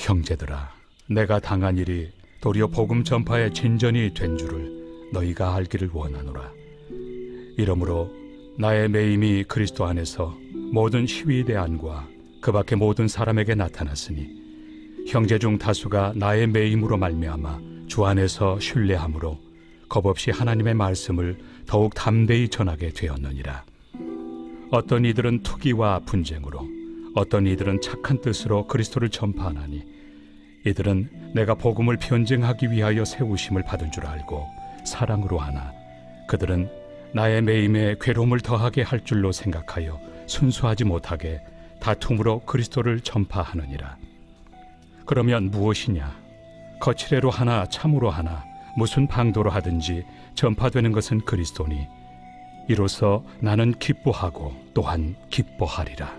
형제들아, 내가 당한 일이 도리어 복음 전파의 진전이 된 줄을 너희가 알기를 원하노라. 이러므로 나의 매임이 그리스도 안에서 모든 시위대 안과 그 밖의 모든 사람에게 나타났으니 형제 중 다수가 나의 매임으로 말미암아 주 안에서 신뢰함으로 겁없이 하나님의 말씀을 더욱 담대히 전하게 되었느니라. 어떤 이들은 투기와 분쟁으로, 어떤 이들은 착한 뜻으로 그리스도를 전파하나니 이들은 내가 복음을 변증하기 위하여 세우심을 받은 줄 알고 사랑으로 하나 그들은 나의 매임에 괴로움을 더하게 할 줄로 생각하여 순수하지 못하게 다툼으로 그리스도를 전파하느니라. 그러면 무엇이냐? 거칠애로 하나 참으로 하나 무슨 방도로 하든지 전파되는 것은 그리스도니 이로써 나는 기뻐하고 또한 기뻐하리라.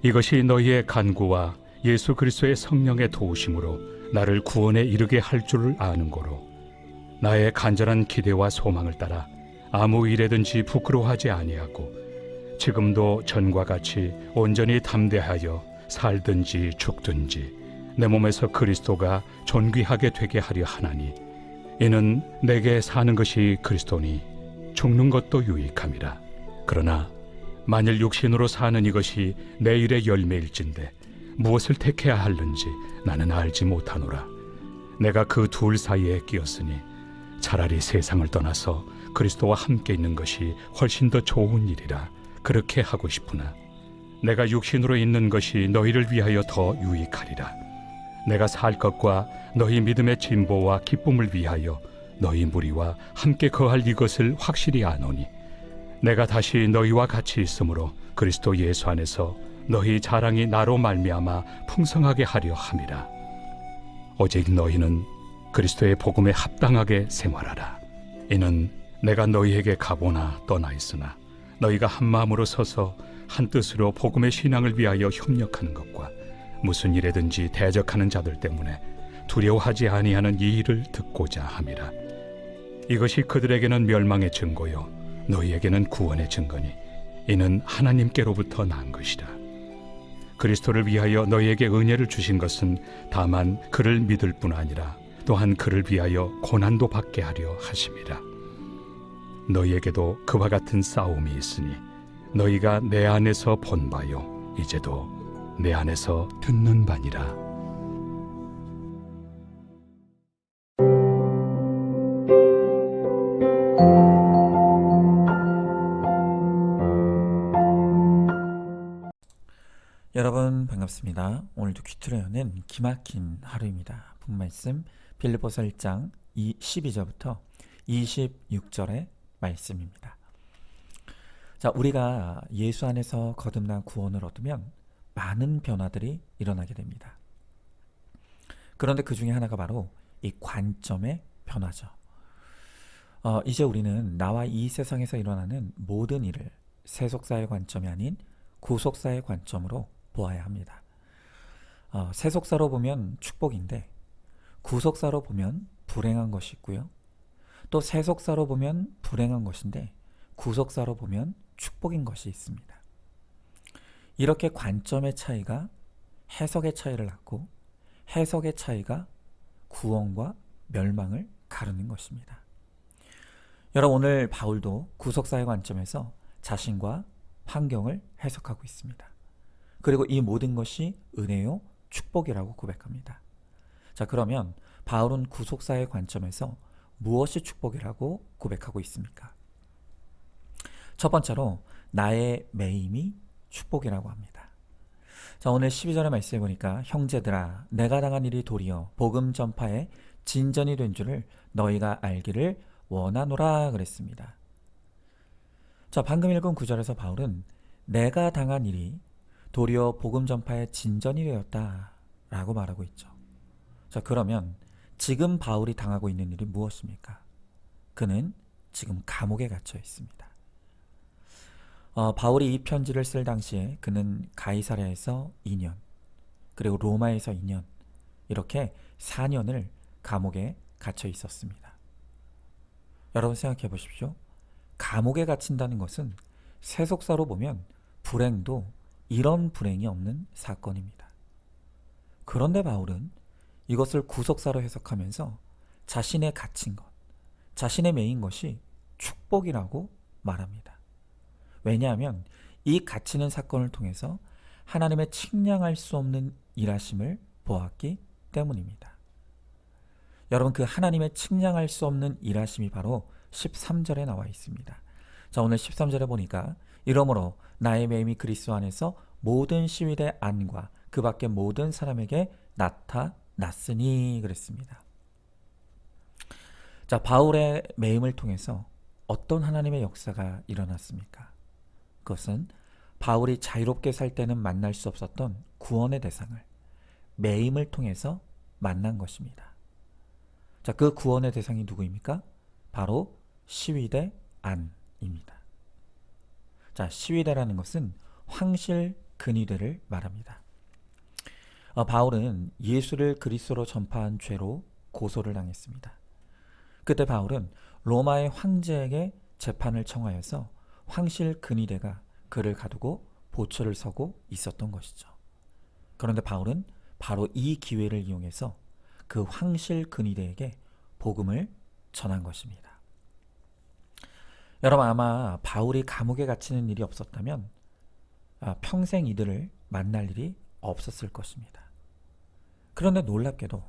이것이 너희의 간구와 예수 그리스도의 성령의 도우심으로 나를 구원에 이르게 할 줄을 아는 고로 나의 간절한 기대와 소망을 따라 아무 일에든지 부끄러워하지 아니하고 지금도 전과 같이 온전히 담대하여 살든지 죽든지 내 몸에서 그리스도가 존귀하게 되게 하려 하나니 이는 내게 사는 것이 그리스도니 죽는 것도 유익함이라. 그러나 만일 육신으로 사는 이것이 내일의 열매일진데 무엇을 택해야 하는지 나는 알지 못하노라. 내가 그 둘 사이에 끼었으니 차라리 세상을 떠나서 그리스도와 함께 있는 것이 훨씬 더 좋은 일이라 그렇게 하고 싶으나 내가 육신으로 있는 것이 너희를 위하여 더 유익하리라. 내가 살 것과 너희 믿음의 진보와 기쁨을 위하여 너희 무리와 함께 거할 이것을 확실히 아노니 내가 다시 너희와 같이 있으므로 그리스도 예수 안에서 너희 자랑이 나로 말미암아 풍성하게 하려 함이라. 오직 너희는 그리스도의 복음에 합당하게 생활하라. 이는 내가 너희에게 가보나 떠나 있으나 너희가 한 마음으로 서서 한 뜻으로 복음의 신앙을 위하여 협력하는 것과 무슨 일에든지 대적하는 자들 때문에 두려워하지 아니하는 이 일을 듣고자 함이라. 이것이 그들에게는 멸망의 증거요 너희에게는 구원의 증거니 이는 하나님께로부터 난 것이라. 그리스도를 위하여 너희에게 은혜를 주신 것은 다만 그를 믿을 뿐 아니라 또한 그를 위하여 고난도 받게 하려 하심이라. 너희에게도 그와 같은 싸움이 있으니 너희가 내 안에서 본 바요 이제도 내 안에서 듣는 바니라. 여러분 반갑습니다. 오늘도 귀투를 여는 기막힌 하루입니다. 본말씀 빌립보서 1장 12절부터 26절의 말씀입니다. 자, 우리가 예수 안에서 거듭난 구원을 얻으면 많은 변화들이 일어나게 됩니다. 그런데 그 중에 하나가 바로 이 관점의 변화죠. 이제 우리는 나와 이 세상에서 일어나는 모든 일을 세속사의 관점이 아닌 구속사의 관점으로 보아야 합니다. 세속사로 보면 축복인데 구속사로 보면 불행한 것이 있고요. 또 세속사로 보면 불행한 것인데 구속사로 보면 축복인 것이 있습니다. 이렇게 관점의 차이가 해석의 차이를 낳고 해석의 차이가 구원과 멸망을 가르는 것입니다. 여러분, 오늘 바울도 구속사의 관점에서 자신과 환경을 해석하고 있습니다. 그리고 이 모든 것이 은혜요 축복이라고 고백합니다. 자, 그러면 바울은 구속사의 관점에서 무엇이 축복이라고 고백하고 있습니까? 첫 번째로 나의 매임이 축복이라고 합니다. 자, 오늘 12절의 말씀에 보니까 형제들아 내가 당한 일이 도리어 복음 전파에 진전이 된 줄을 너희가 알기를 원하노라 그랬습니다. 자, 방금 읽은 구절에서 바울은 내가 당한 일이 도리어 복음 전파의 진전이 되었다 라고 말하고 있죠. 자, 그러면 지금 바울이 당하고 있는 일이 무엇입니까? 그는 지금 감옥에 갇혀 있습니다. 바울이 이 편지를 쓸 당시에 그는 가이사랴에서 2년, 그리고 로마에서 2년, 이렇게 4년을 감옥에 갇혀 있었습니다. 여러분 생각해 보십시오. 감옥에 갇힌다는 것은 세속사로 보면 불행도 이런 불행이 없는 사건입니다. 그런데 바울은 이것을 구속사로 해석하면서 자신의 갇힌 것, 자신의 매인 것이 축복이라고 말합니다. 왜냐하면 이 갇히는 사건을 통해서 하나님의 측량할 수 없는 일하심을 보았기 때문입니다. 여러분, 그 하나님의 측량할 수 없는 일하심이 바로 13절에 나와 있습니다. 자, 오늘 13절에 보니까 이러므로 나의 매임이 그리스도 안에서 모든 시위대 안과 그 밖의 모든 사람에게 나타났으니 그랬습니다. 자, 바울의 매임을 통해서 어떤 하나님의 역사가 일어났습니까? 그것은 바울이 자유롭게 살 때는 만날 수 없었던 구원의 대상을 매임을 통해서 만난 것입니다. 자, 그 구원의 대상이 누구입니까? 바로 시위대 안입니다. 자, 시위대라는 것은 황실 근위대를 말합니다. 바울은 예수를 그리스도로 전파한 죄로 고소를 당했습니다. 그때 바울은 로마의 황제에게 재판을 청하여서 황실 근위대가 그를 가두고 보초를 서고 있었던 것이죠. 그런데 바울은 바로 이 기회를 이용해서 그 황실 근위대에게 복음을 전한 것입니다. 여러분, 아마 바울이 감옥에 갇히는 일이 없었다면 평생 이들을 만날 일이 없었을 것입니다. 그런데 놀랍게도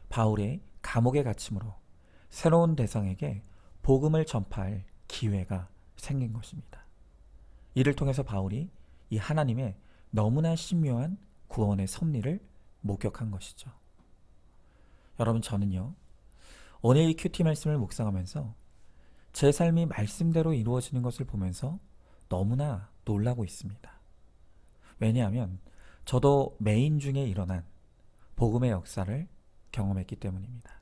바울의 감옥에 갇힘으로 새로운 대상에게 복음을 전파할 기회가 생긴 것입니다. 이를 통해서 바울이 이 하나님의 너무나 신묘한 구원의 섭리를 목격한 것이죠. 여러분, 저는요, 오늘 이 큐티 말씀을 묵상하면서 제 삶이 말씀대로 이루어지는 것을 보면서 너무나 놀라고 있습니다. 왜냐하면 저도 매인 중에 일어난 복음의 역사를 경험했기 때문입니다.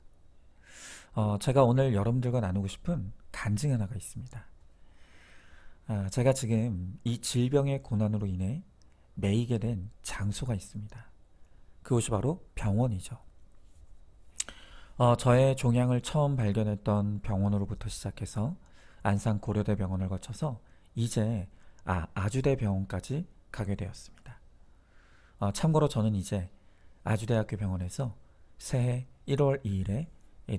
제가 오늘 여러분들과 나누고 싶은 간증 하나가 있습니다. 제가 지금 이 질병의 고난으로 인해 매이게 된 장소가 있습니다. 그곳이 바로 병원이죠. 저의 종양을 처음 발견했던 병원으로부터 시작해서 안산 고려대병원을 거쳐서 이제 아주대 병원까지 가게 되었습니다. 참고로 저는 이제 아주대학교 병원에서 새해 1월 2일에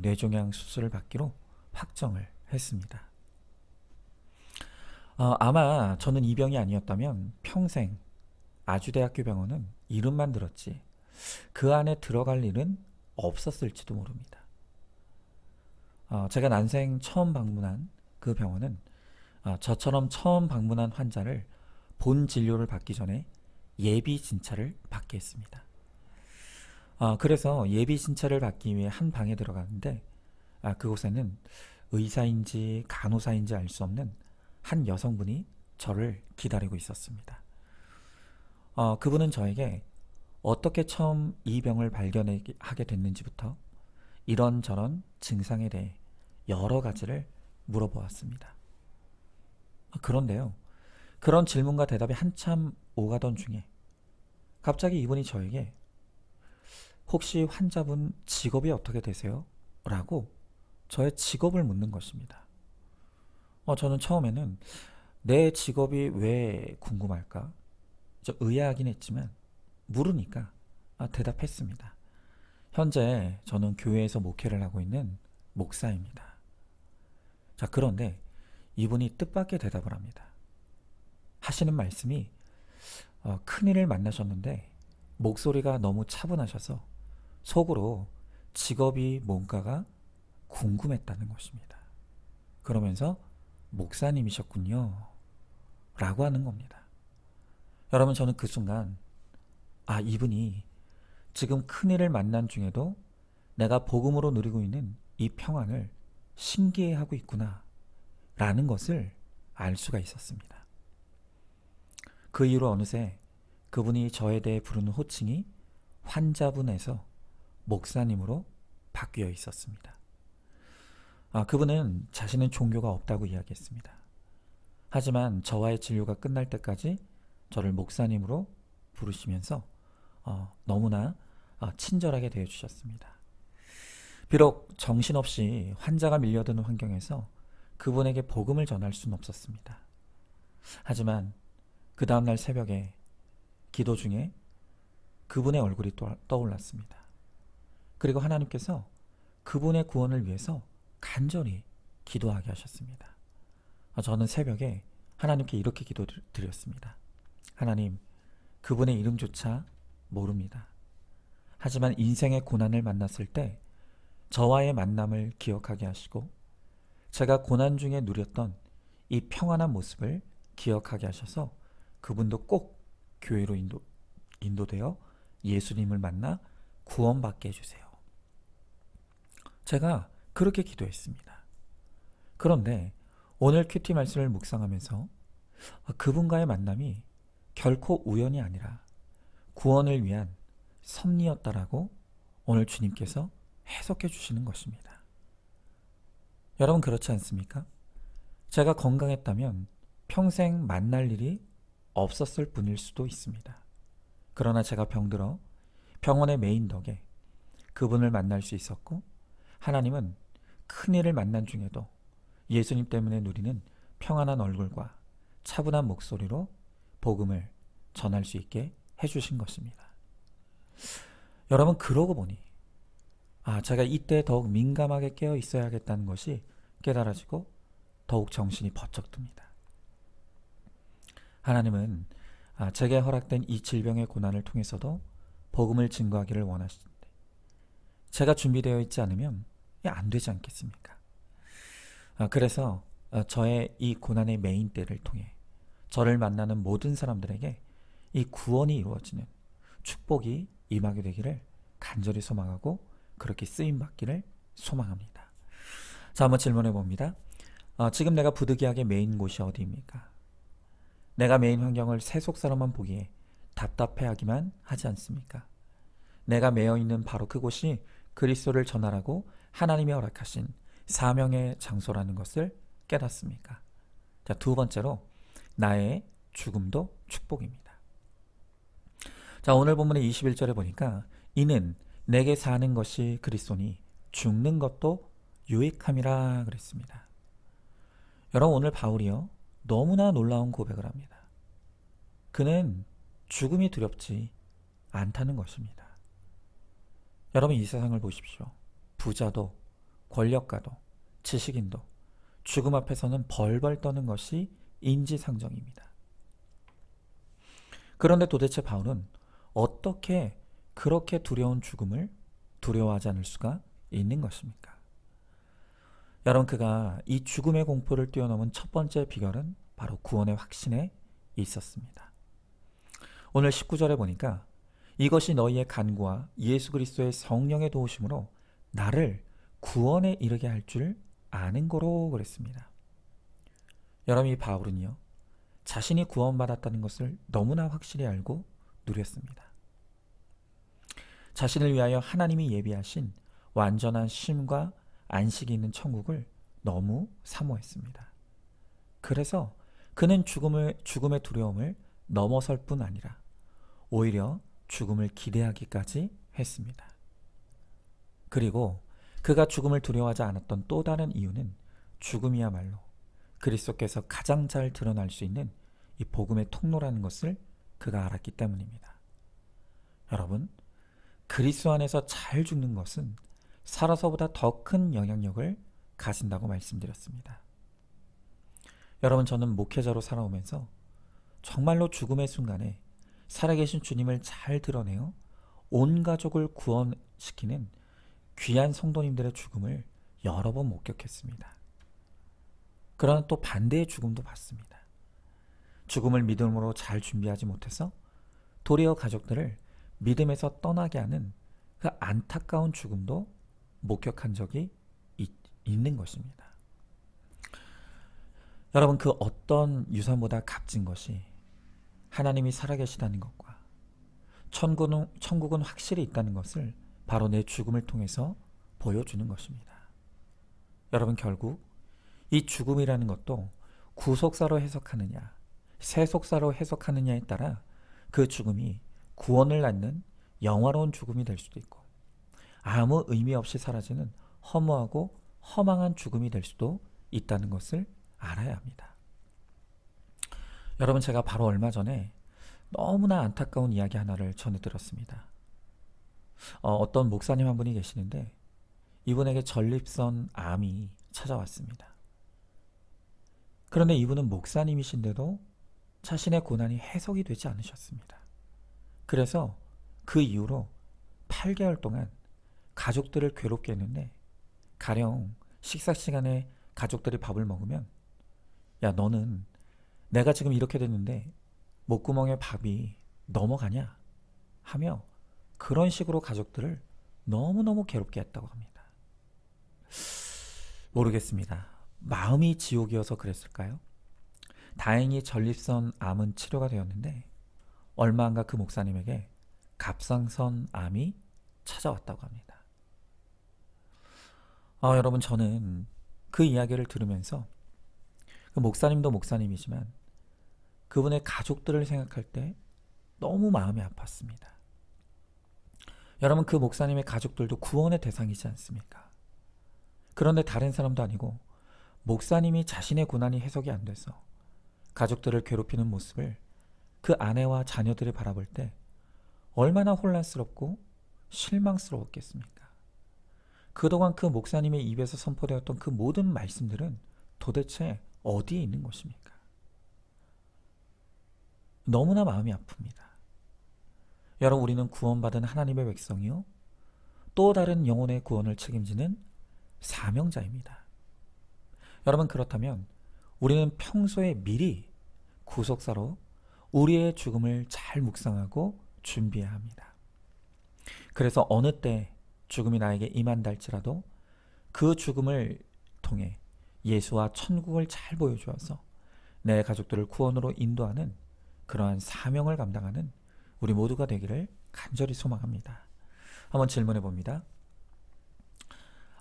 뇌종양 수술을 받기로 확정을 했습니다. 아마 저는 이 병이 아니었다면 평생 아주대학교 병원은 이름만 들었지 그 안에 들어갈 일은 없었을지도 모릅니다. 제가 난생 처음 방문한 그 병원은 저처럼 처음 방문한 환자를 본 진료를 받기 전에 예비 진찰을 받게 했습니다. 그래서 예비 진찰을 받기 위해 한 방에 들어갔는데 그곳에는 의사인지 간호사인지 알 수 없는 한 여성분이 저를 기다리고 있었습니다. 그분은 저에게 어떻게 처음 이 병을 발견하게 됐는지부터 이런저런 증상에 대해 여러 가지를 물어보았습니다. 그런데요, 그런 질문과 대답이 한참 오가던 중에 갑자기 이분이 저에게 혹시 환자분 직업이 어떻게 되세요? 라고 저의 직업을 묻는 것입니다. 저는 처음에는 내 직업이 왜 궁금할까? 의아하긴 했지만 물으니까 대답했습니다. 현재 저는 교회에서 목회를 하고 있는 목사입니다. 자, 그런데 이분이 뜻밖의 대답을 합니다. 하시는 말씀이 큰일을 만나셨는데 목소리가 너무 차분하셔서 속으로 직업이 뭔가가 궁금했다는 것입니다. 그러면서 목사님이셨군요 라고 하는 겁니다. 여러분, 저는 그 순간 이분이 지금 큰일을 만난 중에도 내가 복음으로 누리고 있는 이 평안을 신기해하고 있구나 라는 것을 알 수가 있었습니다. 그 이후로 어느새 그분이 저에 대해 부르는 호칭이 환자분에서 목사님으로 바뀌어 있었습니다. 그분은 자신은 종교가 없다고 이야기했습니다. 하지만 저와의 진료가 끝날 때까지 저를 목사님으로 부르시면서 너무나 친절하게 대해주셨습니다. 비록 정신없이 환자가 밀려드는 환경에서 그분에게 복음을 전할 수는 없었습니다. 하지만 그 다음날 새벽에 기도 중에 그분의 얼굴이 떠올랐습니다. 그리고 하나님께서 그분의 구원을 위해서 간절히 기도하게 하셨습니다. 저는 새벽에 하나님께 이렇게 기도드렸습니다. 하나님, 그분의 이름조차 모릅니다. 하지만 인생의 고난을 만났을 때 저와의 만남을 기억하게 하시고 제가 고난 중에 누렸던 이 평안한 모습을 기억하게 하셔서 그분도 꼭 교회로 인도되어 예수님을 만나 구원받게 해주세요. 제가 그렇게 기도했습니다. 그런데 오늘 큐티 말씀을 묵상하면서 그분과의 만남이 결코 우연이 아니라 구원을 위한 섭리였다라고 오늘 주님께서 해석해 주시는 것입니다. 여러분 그렇지 않습니까? 제가 건강했다면 평생 만날 일이 없었을 뿐일 수도 있습니다. 그러나 제가 병들어 병원의 메인 덕에 그분을 만날 수 있었고 하나님은 큰일을 만난 중에도 예수님 때문에 누리는 평안한 얼굴과 차분한 목소리로 복음을 전할 수 있게 해주신 것입니다. 여러분 그러고 보니 제가 이때 더욱 민감하게 깨어 있어야겠다는 것이 깨달아지고 더욱 정신이 번쩍 듭니다. 하나님은 제게 허락된 이 질병의 고난을 통해서도 복음을 증거하기를 원하시는데 제가 준비되어 있지 않으면 안 되지 않겠습니까? 그래서 저의 이 고난의 메인 때를 통해 저를 만나는 모든 사람들에게 이 구원이 이루어지는 축복이 임하게 되기를 간절히 소망하고 그렇게 쓰임받기를 소망합니다. 자, 한번 질문해 봅니다. 지금 내가 부득이하게 메인 곳이 어디입니까? 내가 메인 환경을 세속 사람만 보기에 답답해하기만 하지 않습니까? 내가 매여 있는 바로 그곳이 그리스도를 전하라고 하나님이 허락하신 사명의 장소라는 것을 깨닫습니까? 자, 두 번째로 나의 죽음도 축복입니다. 자, 오늘 본문의 21절에 보니까 이는 내게 사는 것이 그리스도니 죽는 것도 유익함이라 그랬습니다. 여러분 오늘 바울이요 너무나 놀라운 고백을 합니다. 그는 죽음이 두렵지 않다는 것입니다. 여러분 이 세상을 보십시오. 부자도 권력가도 지식인도 죽음 앞에서는 벌벌 떠는 것이 인지상정입니다. 그런데 도대체 바울은 어떻게 그렇게 두려운 죽음을 두려워하지 않을 수가 있는 것입니까? 여러분 그가 이 죽음의 공포를 뛰어넘은 첫 번째 비결은 바로 구원의 확신에 있었습니다. 오늘 19절에 보니까 이것이 너희의 간구와 예수 그리스도의 성령의 도우심으로 나를 구원에 이르게 할 줄 아는 거로 그랬습니다. 여러분 이 바울은요 자신이 구원받았다는 것을 너무나 확실히 알고 누렸습니다. 자신을 위하여 하나님이 예비하신 완전한 쉼과 안식이 있는 천국을 너무 사모했습니다. 그래서 그는 죽음의 두려움을 넘어설 뿐 아니라 오히려 죽음을 기대하기까지 했습니다. 그리고 그가 죽음을 두려워하지 않았던 또 다른 이유는 죽음이야말로 그리스도께서 가장 잘 드러날 수 있는 이 복음의 통로라는 것을 그가 알았기 때문입니다. 여러분, 그리스도 안에서 잘 죽는 것은 살아서보다 더 큰 영향력을 가진다고 말씀드렸습니다. 여러분, 저는 목회자로 살아오면서 정말로 죽음의 순간에 살아계신 주님을 잘 드러내어 온 가족을 구원시키는 귀한 성도님들의 죽음을 여러 번 목격했습니다. 그러나 또 반대의 죽음도 봤습니다. 죽음을 믿음으로 잘 준비하지 못해서 도리어 가족들을 믿음에서 떠나게 하는 그 안타까운 죽음도 목격한 적이 있는 것입니다. 여러분, 그 어떤 유산보다 값진 것이 하나님이 살아계시다는 것과 천국은 확실히 있다는 것을 바로 내 죽음을 통해서 보여주는 것입니다. 여러분, 결국 이 죽음이라는 것도 구속사로 해석하느냐 세속사로 해석하느냐에 따라 그 죽음이 구원을 낳는 영화로운 죽음이 될 수도 있고 아무 의미 없이 사라지는 허무하고 허망한 죽음이 될 수도 있다는 것을 알아야 합니다. 여러분, 제가 바로 얼마 전에 너무나 안타까운 이야기 하나를 전해들었습니다. 어떤 목사님 한 분이 계시는데 이분에게 전립선 암이 찾아왔습니다. 그런데 이분은 목사님이신데도 자신의 고난이 해석이 되지 않으셨습니다. 그래서 그 이후로 8개월 동안 가족들을 괴롭게 했는데, 가령 식사 시간에 가족들이 밥을 먹으면 야, 너는 내가 지금 이렇게 됐는데 목구멍에 밥이 넘어가냐 하며 그런 식으로 가족들을 너무너무 괴롭게 했다고 합니다. 모르겠습니다. 마음이 지옥이어서 그랬을까요? 다행히 전립선 암은 치료가 되었는데 얼마 안 가 그 목사님에게 갑상선 암이 찾아왔다고 합니다. 여러분, 저는 그 이야기를 들으면서 그 목사님도 목사님이지만 그분의 가족들을 생각할 때 너무 마음이 아팠습니다. 여러분, 그 목사님의 가족들도 구원의 대상이지 않습니까? 그런데 다른 사람도 아니고 목사님이 자신의 고난이 해석이 안 돼서 가족들을 괴롭히는 모습을 그 아내와 자녀들이 바라볼 때 얼마나 혼란스럽고 실망스러웠겠습니까? 그동안 그 목사님의 입에서 선포되었던 그 모든 말씀들은 도대체 어디에 있는 것입니까? 너무나 마음이 아픕니다. 여러분, 우리는 구원받은 하나님의 백성이요, 또 다른 영혼의 구원을 책임지는 사명자입니다. 여러분, 그렇다면 우리는 평소에 미리 구속사로 우리의 죽음을 잘 묵상하고 준비해야 합니다. 그래서 어느 때 죽음이 나에게 임한다 할지라도 그 죽음을 통해 예수와 천국을 잘 보여주어서 내 가족들을 구원으로 인도하는 그러한 사명을 감당하는 우리 모두가 되기를 간절히 소망합니다. 한번 질문해 봅니다.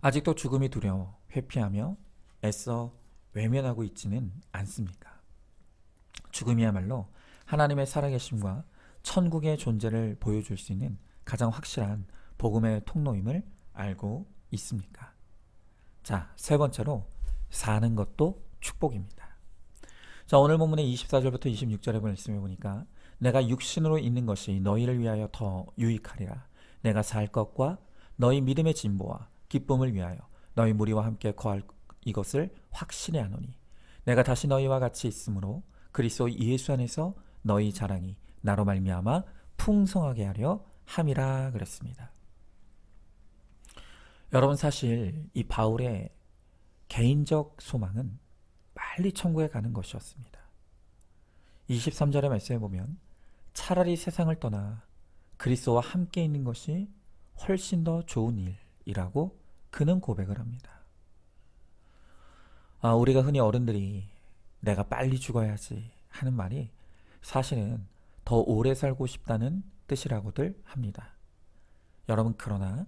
아직도 죽음이 두려워 회피하며 애써 외면하고 있지는 않습니까? 죽음이야말로 하나님의 살아계심과 천국의 존재를 보여줄 수 있는 가장 확실한 복음의 통로임을 알고 있습니까? 자, 세 번째로 사는 것도 축복입니다. 자, 오늘 본문의 24절부터 26절의 말씀해 보니까 내가 육신으로 있는 것이 너희를 위하여 더 유익하리라. 내가 살 것과 너희 믿음의 진보와 기쁨을 위하여 너희 무리와 함께 거할 이것을 확실히 아노니 내가 다시 너희와 같이 있으므로 그리스도 예수 안에서 너희 자랑이 나로 말미암아 풍성하게 하려 함이라 그랬습니다. 여러분, 사실 이 바울의 개인적 소망은 빨리 천국에 가는 것이었습니다. 23절의 말씀에 보면 차라리 세상을 떠나 그리스도와 함께 있는 것이 훨씬 더 좋은 일이라고 그는 고백을 합니다. 우리가 흔히 어른들이 내가 빨리 죽어야지 하는 말이 사실은 더 오래 살고 싶다는 뜻이라고들 합니다. 여러분, 그러나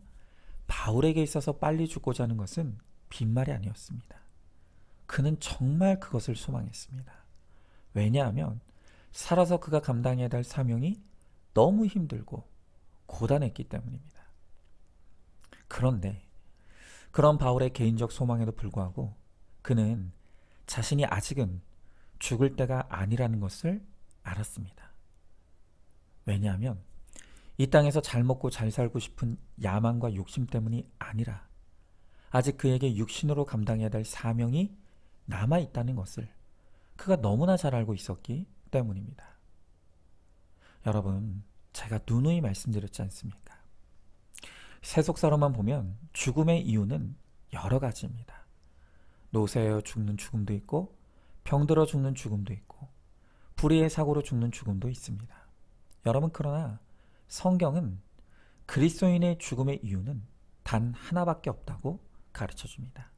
바울에게 있어서 빨리 죽고자 하는 것은 빈말이 아니었습니다. 그는 정말 그것을 소망했습니다. 왜냐하면 살아서 그가 감당해야 할 사명이 너무 힘들고 고단했기 때문입니다. 그런데 그런 바울의 개인적 소망에도 불구하고 그는 자신이 아직은 죽을 때가 아니라는 것을 알았습니다. 왜냐하면 이 땅에서 잘 먹고 잘 살고 싶은 야망과 욕심 때문이 아니라 아직 그에게 육신으로 감당해야 할 사명이 남아있다는 것을 그가 너무나 잘 알고 있었기 때문입니다. 여러분, 제가 누누이 말씀드렸지 않습니까? 세속사로만 보면 죽음의 이유는 여러 가지입니다. 노쇠하여 죽는 죽음도 있고 병들어 죽는 죽음도 있고 불의의 사고로 죽는 죽음도 있습니다. 여러분, 그러나 성경은 그리스도인의 죽음의 이유는 단 하나밖에 없다고 가르쳐줍니다.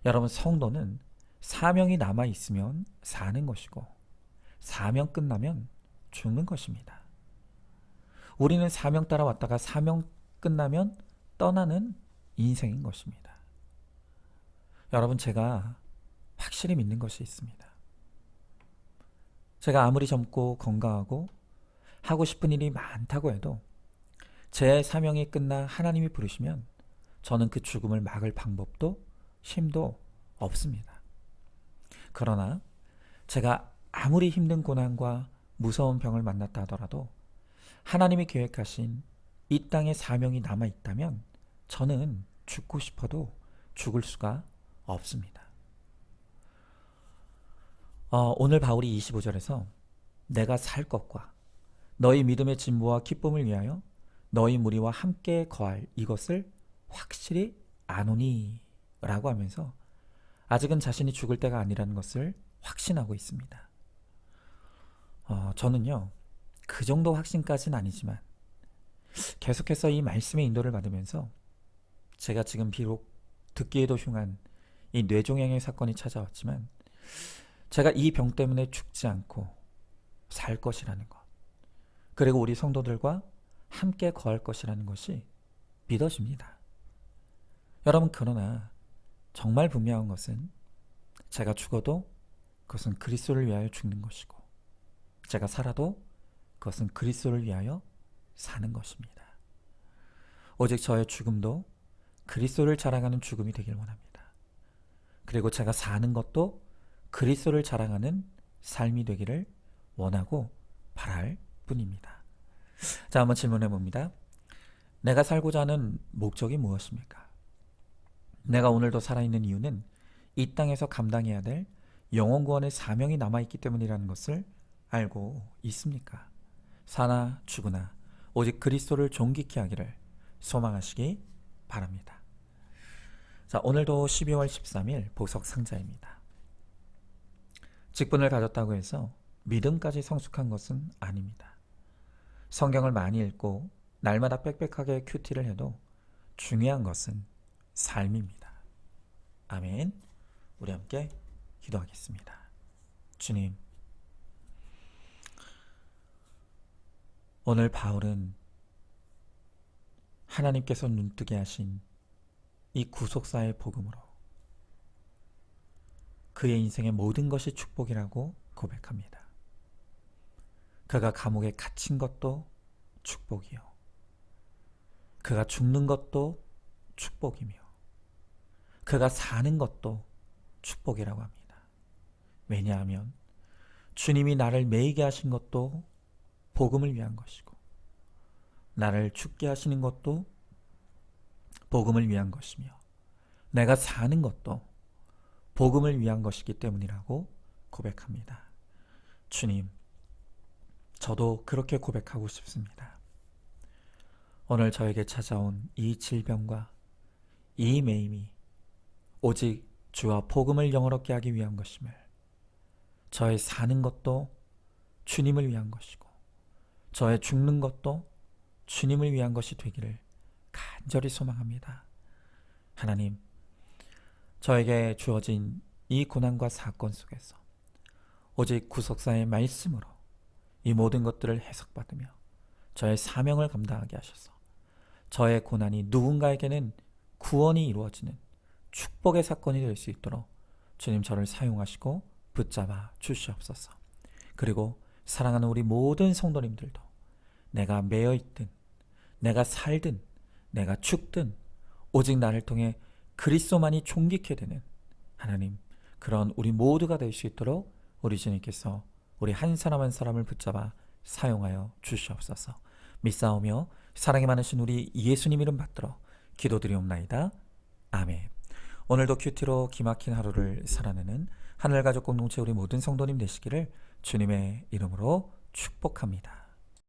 여러분, 성도는 사명이 남아있으면 사는 것이고 사명 끝나면 죽는 것입니다. 우리는 사명 따라 왔다가 사명 끝나면 떠나는 인생인 것입니다. 여러분, 제가 확실히 믿는 것이 있습니다. 제가 아무리 젊고 건강하고 하고 싶은 일이 많다고 해도 제 사명이 끝나 하나님이 부르시면 저는 그 죽음을 막을 방법도 힘도 없습니다. 그러나 제가 아무리 힘든 고난과 무서운 병을 만났다 하더라도 하나님이 계획하신 이 땅에 사명이 남아 있다면 저는 죽고 싶어도 죽을 수가 없습니다. 오늘 바울이 25절에서 내가 살 것과 너희 믿음의 진보와 기쁨을 위하여 너희 무리와 함께 거할 이것을 확실히 아노니 라고 하면서 아직은 자신이 죽을 때가 아니라는 것을 확신하고 있습니다. 저는요, 그 정도 확신까지는 아니지만 계속해서 이 말씀의 인도를 받으면서 제가 지금 비록 듣기에도 흉한 이 뇌종양의 사건이 찾아왔지만 제가 이 병 때문에 죽지 않고 살 것이라는 것, 그리고 우리 성도들과 함께 거할 것이라는 것이 믿어집니다. 여러분, 그러나 정말 분명한 것은 제가 죽어도 그것은 그리스도를 위하여 죽는 것이고 제가 살아도 그것은 그리스도를 위하여 사는 것입니다. 오직 저의 죽음도 그리스도를 자랑하는 죽음이 되길 원합니다. 그리고 제가 사는 것도 그리스도를 자랑하는 삶이 되기를 원하고 바랄 뿐입니다. 자, 한번 질문해 봅니다. 내가 살고자 하는 목적이 무엇입니까? 내가 오늘도 살아있는 이유는 이 땅에서 감당해야 될 영혼 구원의 사명이 남아있기 때문이라는 것을 알고 있습니까? 사나 죽으나 오직 그리스도를 존귀케 하기를 소망하시기 바랍니다. 자, 오늘도 12월 13일 보석 상자입니다. 직분을 가졌다고 해서 믿음까지 성숙한 것은 아닙니다. 성경을 많이 읽고 날마다 빽빽하게 큐티를 해도 중요한 것은 삶입니다. 아멘. 우리 함께 기도하겠습니다. 주님, 오늘 바울은 하나님께서 눈뜨게 하신 이 구속사의 복음으로 그의 인생의 모든 것이 축복이라고 고백합니다. 그가 감옥에 갇힌 것도 축복이요, 그가 죽는 것도 축복이며 그가 사는 것도 축복이라고 합니다. 왜냐하면 주님이 나를 매이게 하신 것도 복음을 위한 것이고 나를 죽게 하시는 것도 복음을 위한 것이며 내가 사는 것도 복음을 위한 것이기 때문이라고 고백합니다. 주님, 저도 그렇게 고백하고 싶습니다. 오늘 저에게 찾아온 이 질병과 이 매임이 오직 주와 복음을 영원롭게 하기 위한 것임을, 저의 사는 것도 주님을 위한 것이고 저의 죽는 것도 주님을 위한 것이 되기를 간절히 소망합니다. 하나님, 저에게 주어진 이 고난과 사건 속에서 오직 구속사의 말씀으로 이 모든 것들을 해석받으며 저의 사명을 감당하게 하셔서 저의 고난이 누군가에게는 구원이 이루어지는 축복의 사건이 될 수 있도록 주님 저를 사용하시고 붙잡아 주시옵소서. 그리고 사랑하는 우리 모든 성도님들도 내가 매여있든 내가 살든 내가 죽든 오직 나를 통해 그리스도만이 존귀케 되는 하나님, 그런 우리 모두가 될 수 있도록 우리 주님께서 우리 한 사람 한 사람을 붙잡아 사용하여 주시옵소서. 믿사오며 사랑이 많으신 우리 예수님 이름 받들어 기도드리옵나이다. 아멘. 오늘도 큐티로 기막힌 하루를 살아내는 하늘가족 공동체 우리 모든 성도님 되시기를 주님의 이름으로 축복합니다.